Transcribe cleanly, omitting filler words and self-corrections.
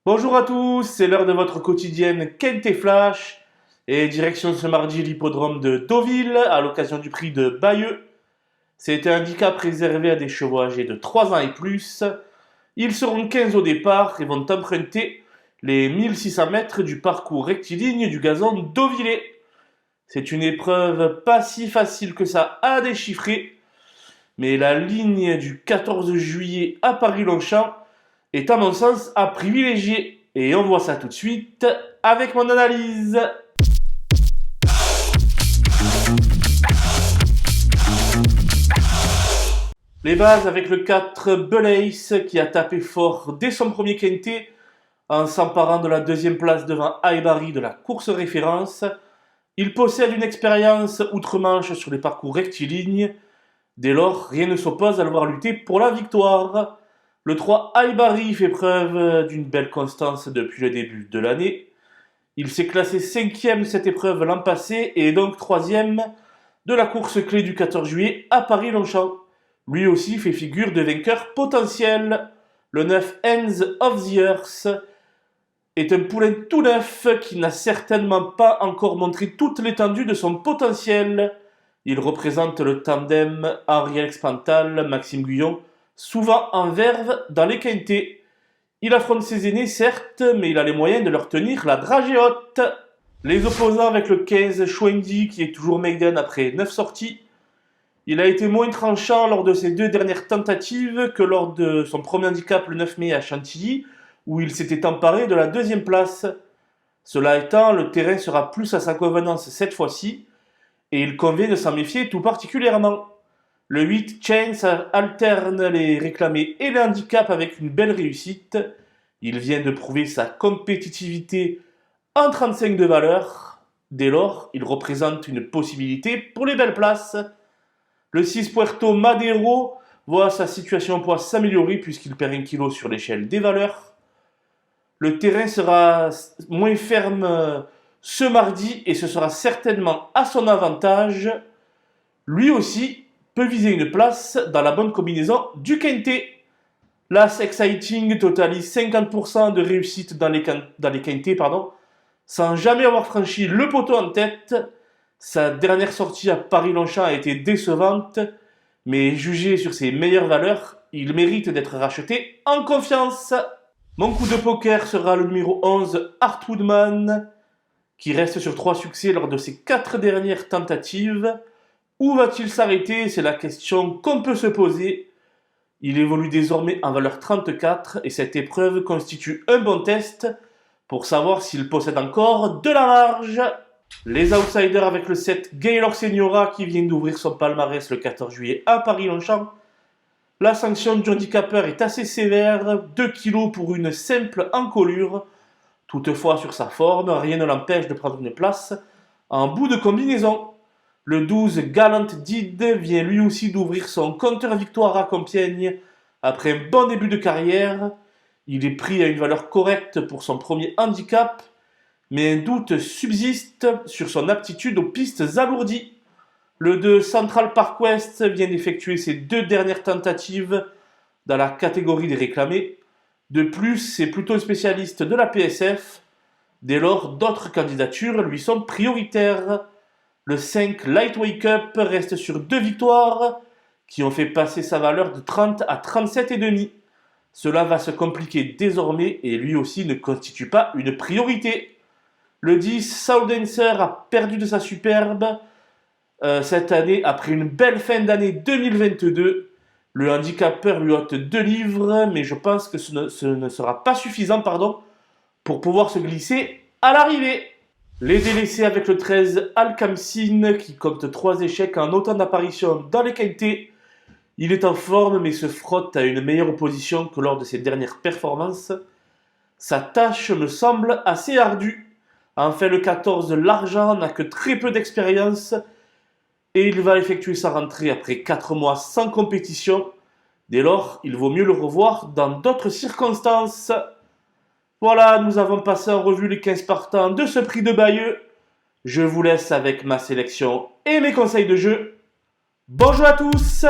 Bonjour à tous, c'est l'heure de votre quotidienne Kent Flash et direction ce mardi l'hippodrome de Deauville à l'occasion du prix de Bayeux. C'est un handicap réservé à des chevaux âgés de 3 ans et plus. Ils seront 15 au départ et vont emprunter les 1600 mètres du parcours rectiligne du gazon deauvillais. C'est une épreuve pas si facile que ça à déchiffrer, mais la ligne du 14 juillet à Paris-Longchamp est à mon sens à privilégier. Et on voit ça tout de suite avec mon analyse. Les bases avec le 4 Belace qui a tapé fort dès son premier quintet en s'emparant de la deuxième place devant Aibari de la course référence. Il possède une expérience outre-Manche sur les parcours rectilignes. Dès lors, rien ne s'oppose à le voir lutter pour la victoire. Le 3 Aibari fait preuve d'une belle constance depuis le début de l'année. Il s'est classé 5e cette épreuve l'an passé et est donc 3e de la course clé du 14 juillet à Paris-Longchamp. Lui aussi fait figure de vainqueur potentiel. Le 9 Ends of the Earth est un poulain tout neuf qui n'a certainement pas encore montré toute l'étendue de son potentiel. Il représente le tandem Henri-Alex Pantal, Maxime Guyon, souvent en verve dans les quintets. Il affronte ses aînés certes, mais il a les moyens de leur tenir la dragée haute. Les opposants avec le 15 Chouendi qui est toujours maiden après 9 sorties. Il a été moins tranchant lors de ses 2 dernières tentatives que lors de son premier handicap le 9 mai à Chantilly, où il s'était emparé de la 2e place. Cela étant, le terrain sera plus à sa convenance cette fois-ci, et il convient de s'en méfier tout particulièrement. Le 8 Chance alterne les réclamés et les handicaps avec une belle réussite. Il vient de prouver sa compétitivité en 35 de valeur. Dès lors, il représente une possibilité pour les belles places. Le 6 Puerto Madero voit sa situation en poids s'améliorer puisqu'il perd 1 kg sur l'échelle des valeurs. Le terrain sera moins ferme ce mardi et ce sera certainement à son avantage. Lui aussi peut viser une place dans la bonne combinaison du quintet. L'As Exciting totalise 50% de réussite dans les quintets, sans jamais avoir franchi le poteau en tête. Sa dernière sortie à Paris-Longchamp a été décevante, mais jugé sur ses meilleures valeurs, il mérite d'être racheté en confiance. Mon coup de poker sera le numéro 11, Art Woodman, qui reste sur 3 succès lors de ses 4 dernières tentatives. Où va-t-il s'arrêter? C'est la question qu'on peut se poser. Il évolue désormais en valeur 34 et cette épreuve constitue un bon test pour savoir s'il possède encore de la marge. Les outsiders avec le 7 Gaylord Seniora qui vient d'ouvrir son palmarès le 14 juillet à Paris-Longchamp. La sanction du handicapeur est assez sévère, 2 kg pour une simple encolure. Toutefois, sur sa forme, rien ne l'empêche de prendre une place en bout de combinaison. Le 12 Gallant Did vient lui aussi d'ouvrir son compteur victoire à Compiègne après un bon début de carrière. Il est pris à une valeur correcte pour son premier handicap, mais un doute subsiste sur son aptitude aux pistes alourdies. Le 2 Central Park West vient d'effectuer ses 2 dernières tentatives dans la catégorie des réclamés. De plus, c'est plutôt un spécialiste de la PSF. Dès lors, d'autres candidatures lui sont prioritaires. Le 5 Light Wake Up reste sur 2 victoires qui ont fait passer sa valeur de 30 à 37,5. Cela va se compliquer désormais et lui aussi ne constitue pas une priorité. Le 10 Soul Dancer a perdu de sa superbe cette année après une belle fin d'année 2022. Le handicapeur lui ôte 2 livres, mais je pense que ce ne sera pas suffisant pour pouvoir se glisser à l'arrivée. Les délaissés avec le 13 Alcamsin qui compte 3 échecs en autant d'apparitions dans les quintets. Il est en forme mais se frotte à une meilleure opposition que lors de ses dernières performances. Sa tâche me semble assez ardue. Enfin, le 14 L'Argent n'a que très peu d'expérience et il va effectuer sa rentrée après 4 mois sans compétition. Dès lors, il vaut mieux le revoir dans d'autres circonstances. Voilà, nous avons passé en revue les 15 partants de ce prix de Bayeux. Je vous laisse avec ma sélection et mes conseils de jeu. Bonjour à tous!